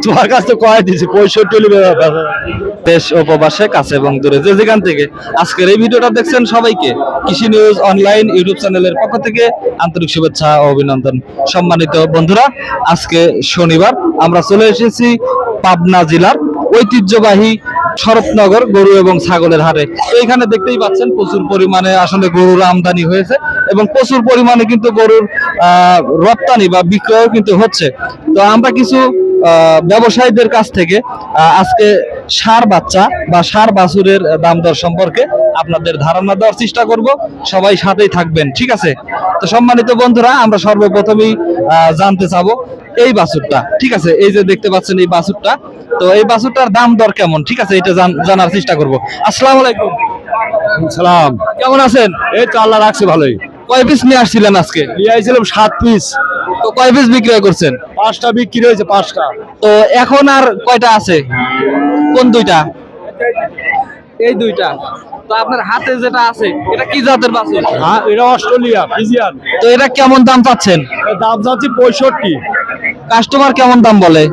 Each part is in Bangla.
তোমার কাছে তো কয় দিছি 65 দেশ ও প্রবাসে কাছে এবং দূরে যে যেখান থেকে আজকের এই ভিডিওটা দেখছেন সবাইকে কৃষি নিউজ অনলাইন ইউটিউব চ্যানেলের পক্ষ থেকে আন্তরিক শুভেচ্ছা ও অভিনন্দন। সম্মানিত বন্ধুরা, আজকে শনিবার আমরা চলে এসেছি পাবনা জেলার ঐতিহ্যবাহী শরৎনগর গরু এবং ছাগলের হাটে। তো এখানে দেখতেই পাচ্ছেন প্রচুর পরিমাণে আসলে গরুর আমদানি হয়েছে এবং প্রচুর পরিমাণে কিন্তু গরুর রপ্তানি বা বিক্রয় কিন্তু হচ্ছে। তো আমরা কিছু ব্যবসায়ীদের কাছ থেকে আজকে ষাঁড় বাচ্চা বা ষাঁড় বাছুরের দাম দর সম্পর্কে আপনাদের ধারণা দেওয়ার চেষ্টা করব। সবাই সাথেই থাকবেন, ঠিক আছে? তো সম্মানিত বন্ধুরা, আমরা সর্বপ্রথমেই জানতে চাবো এই বাছুরটা, ঠিক আছে? এই যে দেখতে পাচ্ছেন এই বাছুরটা, তো এই বাছুরটার দাম দর কেমন, ঠিক আছে? এটা জানার চেষ্টা করব। আসসালামু আলাইকুম। সালাম। কেমন আছেন? এই তো আল্লাহ রাখছে ভালোই। কয় পিস নিয়ে আসছিলেন আজকে? নিয়ে আইছিলাম 7 পিস, তো কয় পিস বিক্রয় করছেন? 5টা বিক্রি হয়েছে, 5টা। তো এখন আর কয়টা আছে? কোন দুইটা? এই দুইটা। তো আপনার হাতে যেটা আছে এটা কি জাতের বাছুর? হ্যাঁ, এটা অস্ট্রেলিয়া ফিজিয়ান। তো এটা কেমন দাম পাচ্ছেন? এর দাম যাচ্ছে 65। কাস্টমার কেমন দাম বলে?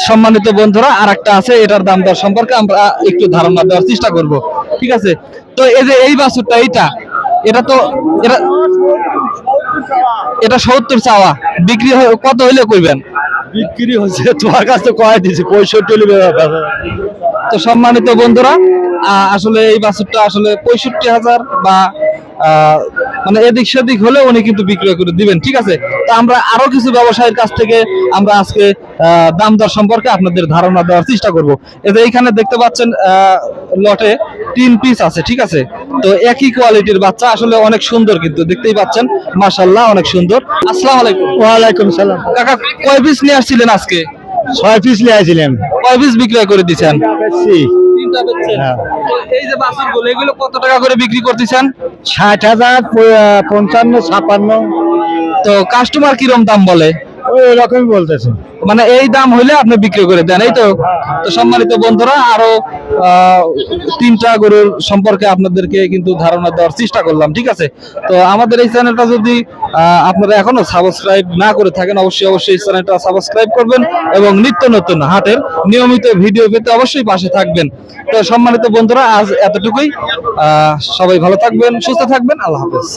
সম্মানিত বন্ধুরা, আর একটা আছে, এটার দাম দর সম্পর্কে আমরা একটু ধারণা দেওয়ার চেষ্টা করব, ঠিক আছে? তো এই যে এই বাছুরটা, এটা তো এটা 70 চাওয়া, বিক্রি কত হইলে কইবেন? বিক্রি হয়েছে, তোমার কাছে তো কয় দিছি 65। তো সম্মানিত বন্ধুরা, আসলে এই বাছুরটা আসলে 65,000 বা মানে এদিক সেদিক হলে উনি কিন্তু বিক্রয় করে দিবেন, ঠিক আছে? তো আমরা আরো কিছু ব্যবসায়ীর কাছ থেকে আমরা আজকে দাম দর সম্পর্কে আপনাদের ধারণা দেওয়ার চেষ্টা করব। এই যে এইখানে দেখতে পাচ্ছেন লটে 3 পিস আছে, ঠিক আছে? তো একই কোয়ালিটির বাচ্চা, আসলে অনেক সুন্দর, কিন্তু দেখতেই পাচ্ছেন মাশাআল্লাহ অনেক সুন্দর। আসসালামু আলাইকুম। ওয়ালাইকুম সালাম। কাকা, কয় পিস নিয়ে আসছিলেন আজকে? 6 পিস নিয়ে আইছিলাম। কয় পিস বিক্রয় করে দিচ্ছেন? বেশি। 3টা বেচছেন। হ্যাঁ। তো এই যে বাছুরগুলো, এগুলো কত টাকা করে বিক্রি করতেছেন? 60,000, 55, 56। তো কাস্টমার কিরম দাম বলে? ওই রকমই বলতেছে। মানে এই দাম হইলে আপনি বিক্রি করে দেন, এই তো? তো সম্মানিত বন্ধুরা, আরো 3টা গরুর সম্পর্কে আপনাদেরকে কিন্তু ধারণা দেওয়ার চেষ্টা করলাম, ঠিক আছে? তো আমাদের এই চ্যানেলটা যদি আপনারা এখনো সাবস্ক্রাইব না করে থাকেন, অবশ্যই চ্যানেলটা সাবস্ক্রাইব করবেন এবং নিত্য নতুন হাটের নিয়মিত ভিডিও পেতে অবশ্যই পাশে থাকবেন। তো সম্মানিত বন্ধুরা, আজ এতটুকুই। সবাই ভালো থাকবেন, সুস্থ থাকবেন। আল্লাহ হাফেজ।